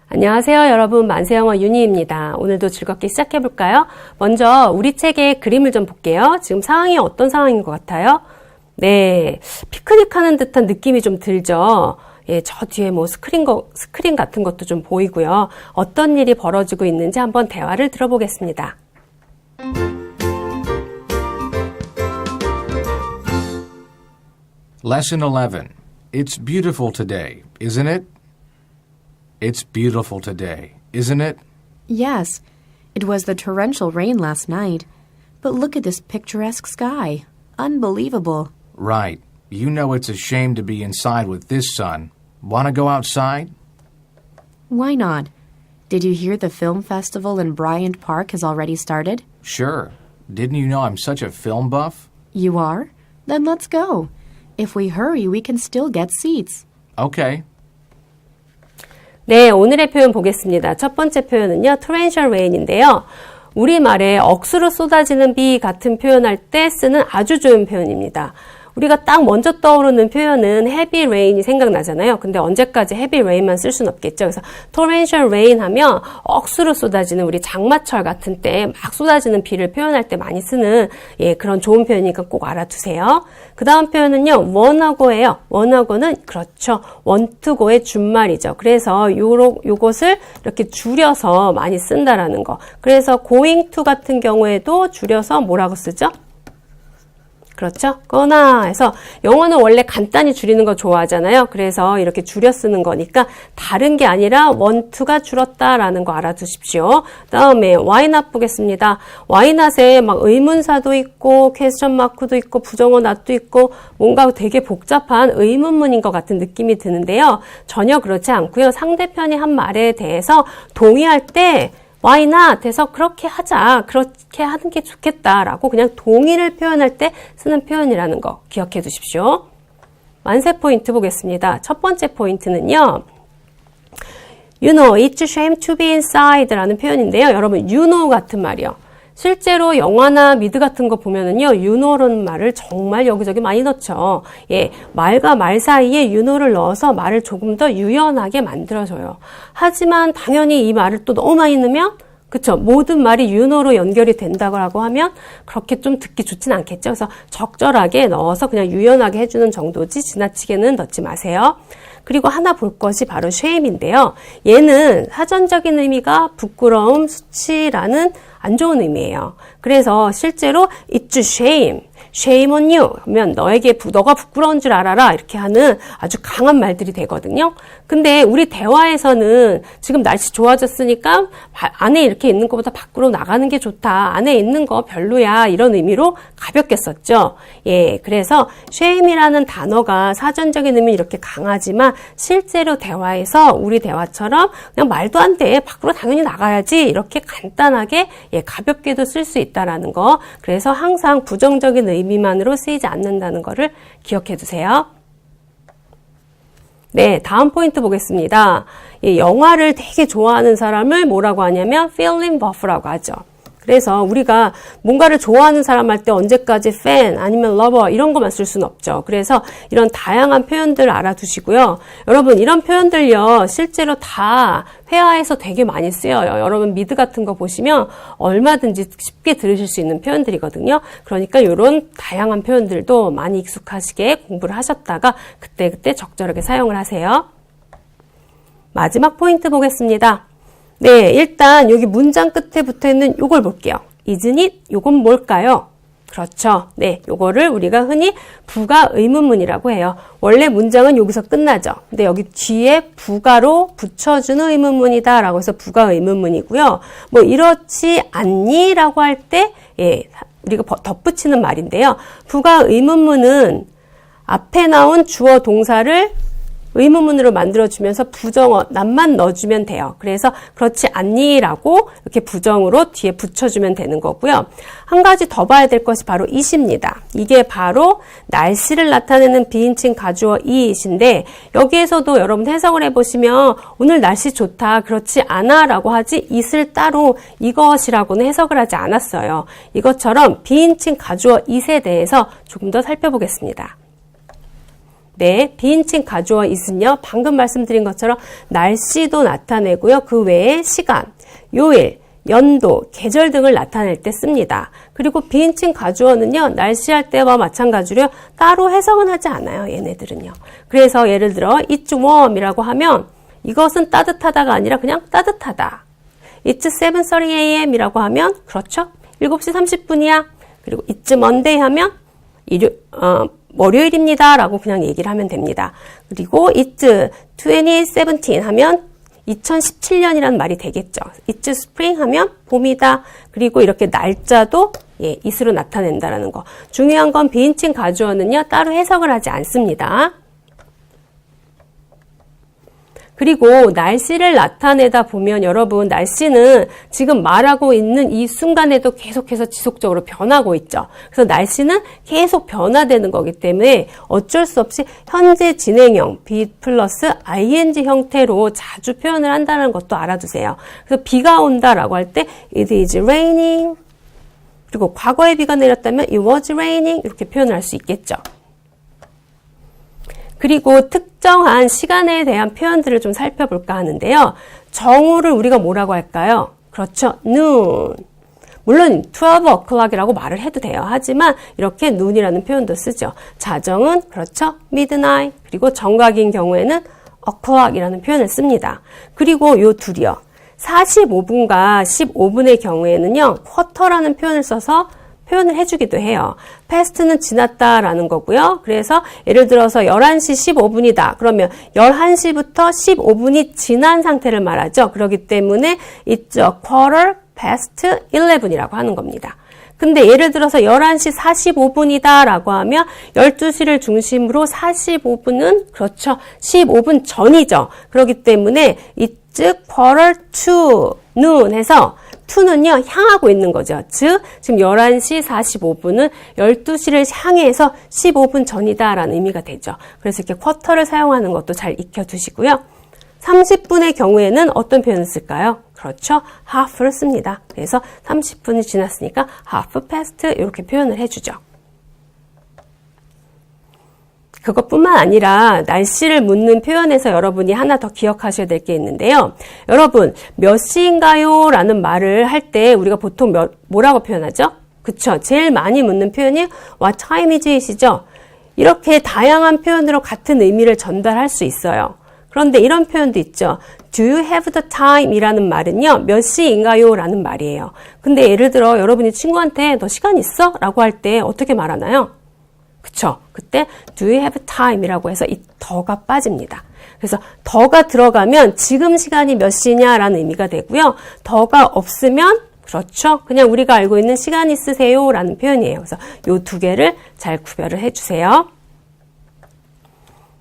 안녕하세요, 여러분. 만세영어 윤희입니다. 오늘도 즐겁게 시작해볼까요? 먼저 우리 책의 그림을 좀 볼게요. 지금 상황이 어떤 상황인 것 같아요? 네, 피크닉 하는 듯한 느낌이 좀 들죠? 예, 저 뒤에 뭐 스크린 같은 것도 좀 보이고요. 어떤 일이 벌어지고 있는지 한번 대화를 들어보겠습니다. Lesson 11. It's beautiful today, isn't it? It's beautiful today, isn't it? Yes, it was the torrential rain last night. But look at this picturesque sky. Unbelievable. Right. You know it's a shame to be inside with this sun. Want to go outside? Why not? Did you hear the film festival in Bryant Park has already started? Sure. Didn't you know I'm such a film buff? You are? Then let's go. If we hurry, we can still get seats. Okay. 네, 오늘의 표현 보겠습니다. 첫 번째 표현은요, torrential rain인데요. 우리말에 억수로 쏟아지는 비 같은 표현할 때 쓰는 아주 좋은 표현입니다. 우리가 딱 먼저 떠오르는 표현은 heavy rain이 생각나잖아요. 근데 언제까지 heavy rain만 쓸 수는 없겠죠. 그래서 torrential rain 하면 억수로 쏟아지는 우리 장마철 같은 때 막 쏟아지는 비를 표현할 때 많이 쓰는 그런 좋은 표현이니까 꼭 알아두세요. 그 다음 표현은요, wannago예요. wannago는 그렇죠. want to go의 준말이죠. 그래서 요것을 이렇게 줄여서 많이 쓴다라는 거. 그래서 going to 같은 경우에도 줄여서 뭐라고 쓰죠? 그렇죠? 거나 해서 영어는 원래 간단히 줄이는 거 좋아하잖아요. 그래서 이렇게 줄여 쓰는 거니까 다른 게 아니라 want to가 줄었다라는 거 알아두십시오. 다음에 why not 보겠습니다. why not에 막 의문사도 있고 question mark도 있고 부정어 not도 있고 뭔가 되게 복잡한 의문문인 것 같은 느낌이 드는데요. 전혀 그렇지 않고요. 상대편이 한 말에 대해서 동의할 때 why not 해서 그렇게 하자, 그렇게 하는 게 좋겠다라고 그냥 동의를 표현할 때 쓰는 표현이라는 거 기억해 두십시오. 만세 포인트 보겠습니다. 첫 번째 포인트는요. You know, it's a shame to be inside라는 표현인데요. 여러분, you know 같은 말이요. 실제로 영화나 미드 같은 거 보면은요, you know라는 말을 정말 여기저기 많이 넣죠. 예, 말과 말 사이에 you know를 넣어서 말을 조금 더 유연하게 만들어줘요. 하지만 당연히 이 말을 또 너무 많이 넣으면, 그쵸, 모든 말이 you know로 연결이 된다고 하면 그렇게 좀 듣기 좋진 않겠죠. 그래서 적절하게 넣어서 그냥 유연하게 해주는 정도지 지나치게는 넣지 마세요. 그리고 하나 볼 것이 바로 shame인데요. 얘는 사전적인 의미가 부끄러움, 수치라는 안 좋은 의미예요. 그래서 실제로 it's a shame, shame on you 하면 너가 부끄러운 줄 알아라 이렇게 하는 아주 강한 말들이 되거든요. 근데 우리 대화에서는 지금 날씨 좋아졌으니까 안에 이렇게 있는 것보다 밖으로 나가는 게 좋다. 안에 있는 거 별로야. 이런 의미로 가볍게 썼죠. 예, 그래서 shame이라는 단어가 사전적인 의미는 이렇게 강하지만 실제로 대화에서 우리 대화처럼 그냥 말도 안 돼. 밖으로 당연히 나가야지. 이렇게 간단하게 가볍게도 쓸 수 있다라는 거. 그래서 항상 부정적인 의미만으로 쓰이지 않는다는 거를 기억해 두세요. 네, 다음 포인트 보겠습니다. 영화를 되게 좋아하는 사람을 뭐라고 하냐면 feeling buff라고 하죠. 그래서 우리가 뭔가를 좋아하는 사람 할 때 언제까지 fan 아니면 lover 이런 것만 쓸 수는 없죠. 그래서 이런 다양한 표현들 알아두시고요. 여러분 이런 표현들요. 실제로 다 회화에서 되게 많이 쓰여요. 여러분 미드 같은 거 보시면 얼마든지 쉽게 들으실 수 있는 표현들이거든요. 그러니까 이런 다양한 표현들도 많이 익숙하시게 공부를 하셨다가 그때그때 적절하게 사용을 하세요. 마지막 포인트 보겠습니다. 네, 일단 여기 문장 끝에 붙어있는 요걸 볼게요. isn't it? 요건 뭘까요? 그렇죠. 네, 요거를 우리가 흔히 부가 의문문이라고 해요. 원래 문장은 여기서 끝나죠. 근데 여기 뒤에 부가로 붙여주는 의문문이다 라고 해서 부가 의문문이고요. 뭐 이렇지 않니? 라고 할 때 우리가 덧붙이는 말인데요. 부가 의문문은 앞에 나온 주어 동사를 의문문으로 만들어주면서 부정어, 낫만 넣어주면 돼요. 그래서 그렇지 않니라고 이렇게 부정으로 뒤에 붙여주면 되는 거고요. 한 가지 더 봐야 될 것이 바로 it입니다. 이게 바로 날씨를 나타내는 비인칭 가주어 it인데 여기에서도 여러분 해석을 해보시면 오늘 날씨 좋다, 그렇지 않아 라고 하지 it을 따로 이것이라고는 해석을 하지 않았어요. 이것처럼 비인칭 가주어 it에 대해서 조금 더 살펴보겠습니다. 네, 비인칭 가주어 is는요. 방금 말씀드린 것처럼 날씨도 나타내고요. 그 외에 시간, 요일, 연도, 계절 등을 나타낼 때 씁니다. 그리고 비인칭 가주어는요. 날씨할 때와 마찬가지로 따로 해석은 하지 않아요. 얘네들은요. 그래서 예를 들어 It's warm이라고 하면 이것은 따뜻하다가 아니라 그냥 따뜻하다. It's 7:30 a.m.이라고 하면 그렇죠. 7시 30분이야. 그리고 It's Monday 하면 월요일입니다. 라고 그냥 얘기를 하면 됩니다. 그리고 It's 2017 하면 2017년이라는 말이 되겠죠. It's spring 하면 봄이다. 그리고 이렇게 날짜도 it으로 나타낸다라는 거. 중요한 건 비인칭 가주어는요. 따로 해석을 하지 않습니다. 그리고 날씨를 나타내다 보면 여러분 날씨는 지금 말하고 있는 이 순간에도 계속해서 지속적으로 변하고 있죠. 그래서 날씨는 계속 변화되는 거기 때문에 어쩔 수 없이 현재 진행형 be 플러스 ing 형태로 자주 표현을 한다는 것도 알아두세요. 그래서 비가 온다라고 할 때 it is raining 그리고 과거에 비가 내렸다면 it was raining 이렇게 표현을 할 수 있겠죠. 그리고 특정한 시간에 대한 표현들을 좀 살펴볼까 하는데요. 정오를 우리가 뭐라고 할까요? 그렇죠. noon. 물론 12 o'clock이라고 말을 해도 돼요. 하지만 이렇게 noon이라는 표현도 쓰죠. 자정은 그렇죠. midnight. 그리고 정각인 경우에는 o'clock이라는 표현을 씁니다. 그리고 요 둘이요. 45분과 15분의 경우에는요. quarter라는 표현을 써서 표현을 해주기도 해요. past는 지났다라는 거고요. 그래서 예를 들어서 11시 15분이다. 그러면 11시부터 15분이 지난 상태를 말하죠. 그렇기 때문에 it's a quarter past 11이라고 하는 겁니다. 근데 예를 들어서 11시 45분이다 라고 하면 12시를 중심으로 45분은 그렇죠. 15분 전이죠. 그렇기 때문에 it's quarter to noon 해서 to는요, 향하고 있는 거죠. 즉, 지금 11시 45분은 12시를 향해서 15분 전이다라는 의미가 되죠. 그래서 이렇게 쿼터를 사용하는 것도 잘 익혀두시고요. 30분의 경우에는 어떤 표현을 쓸까요? 그렇죠. half를 씁니다. 그래서 30분이 지났으니까 half past 이렇게 표현을 해주죠. 그것뿐만 아니라 날씨를 묻는 표현에서 여러분이 하나 더 기억하셔야 될 게 있는데요. 여러분 몇 시인가요? 라는 말을 할 때 우리가 보통 뭐라고 표현하죠? 그쵸? 제일 많이 묻는 표현이 What time is it이죠? 이렇게 다양한 표현으로 같은 의미를 전달할 수 있어요. 그런데 이런 표현도 있죠. Do you have the time? 이라는 말은요. 몇 시인가요? 라는 말이에요. 근데 예를 들어 여러분이 친구한테 너 시간 있어? 라고 할 때 어떻게 말하나요? 그쵸? 그때 do you have time? 이라고 해서 이 더가 빠집니다. 그래서 더가 들어가면 지금 시간이 몇 시냐라는 의미가 되고요. 더가 없으면 그렇죠? 그냥 우리가 알고 있는 시간 있으세요? 라는 표현이에요. 그래서 요 두 개를 잘 구별을 해주세요.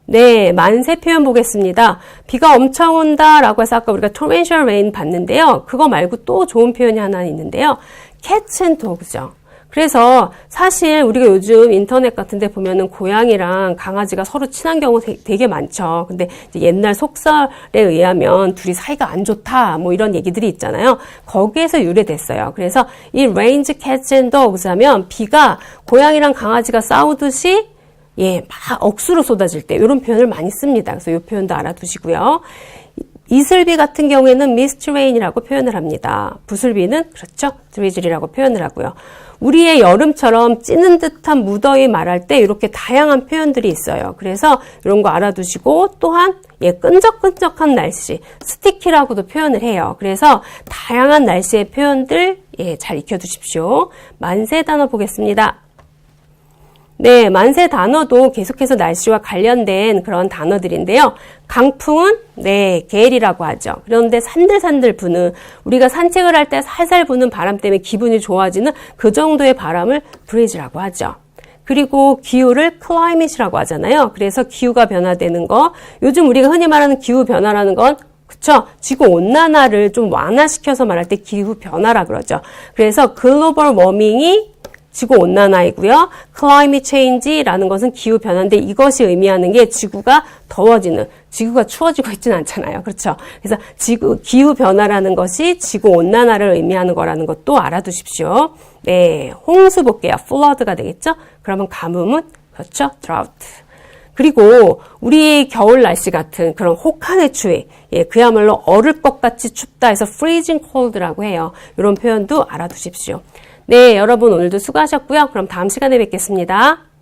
네, 만세 표현 보겠습니다. 비가 엄청 온다라고 해서 아까 우리가 torrential rain 봤는데요. 그거 말고 또 좋은 표현이 하나 있는데요. cats and dogs죠. 그래서 사실 우리가 요즘 인터넷 같은 데 보면은 고양이랑 강아지가 서로 친한 경우 되게 많죠. 근데 이제 옛날 속설에 의하면 둘이 사이가 안 좋다 뭐 이런 얘기들이 있잖아요. 거기에서 유래됐어요. 그래서 이 rains, cats and dogs 하면 비가 고양이랑 강아지가 싸우듯이 막 억수로 쏟아질 때 이런 표현을 많이 씁니다. 그래서 이 표현도 알아두시고요. 이슬비 같은 경우에는 mist rain이라고 표현을 합니다. 부슬비는 그렇죠. drizzle이라고 표현을 하고요. 우리의 여름처럼 찌는 듯한 무더위 말할 때 이렇게 다양한 표현들이 있어요. 그래서 이런 거 알아두시고 또한 끈적끈적한 날씨, 스티키라고도 표현을 해요. 그래서 다양한 날씨의 표현들 잘 익혀두십시오. 만세 단어 보겠습니다. 네, 만세 단어도 계속해서 날씨와 관련된 그런 단어들인데요. 강풍은 게일이라고 하죠. 그런데 산들산들 부는 우리가 산책을 할 때 살살 부는 바람 때문에 기분이 좋아지는 그 정도의 바람을 breeze라고 하죠. 그리고 기후를 climate이라고 하잖아요. 그래서 기후가 변화되는 거. 요즘 우리가 흔히 말하는 기후 변화라는 건 그쵸? 지구 온난화를 좀 완화시켜서 말할 때 기후 변화라 그러죠. 그래서 글로벌 워밍이 지구 온난화이고요. climate change라는 것은 기후 변화인데 이것이 의미하는 게 지구가 더워지는, 지구가 추워지고 있지는 않잖아요. 그렇죠? 그래서 기후 변화라는 것이 지구 온난화를 의미하는 거라는 것도 알아두십시오. 네, 홍수 볼게요. flood가 되겠죠? 그러면 가뭄은 그렇죠? drought. 그리고 우리 겨울 날씨 같은 그런 혹한의 추위, 예, 그야말로 얼을 것 같이 춥다 해서 freezing cold라고 해요. 이런 표현도 알아두십시오. 네, 여러분 오늘도 수고하셨고요. 그럼 다음 시간에 뵙겠습니다.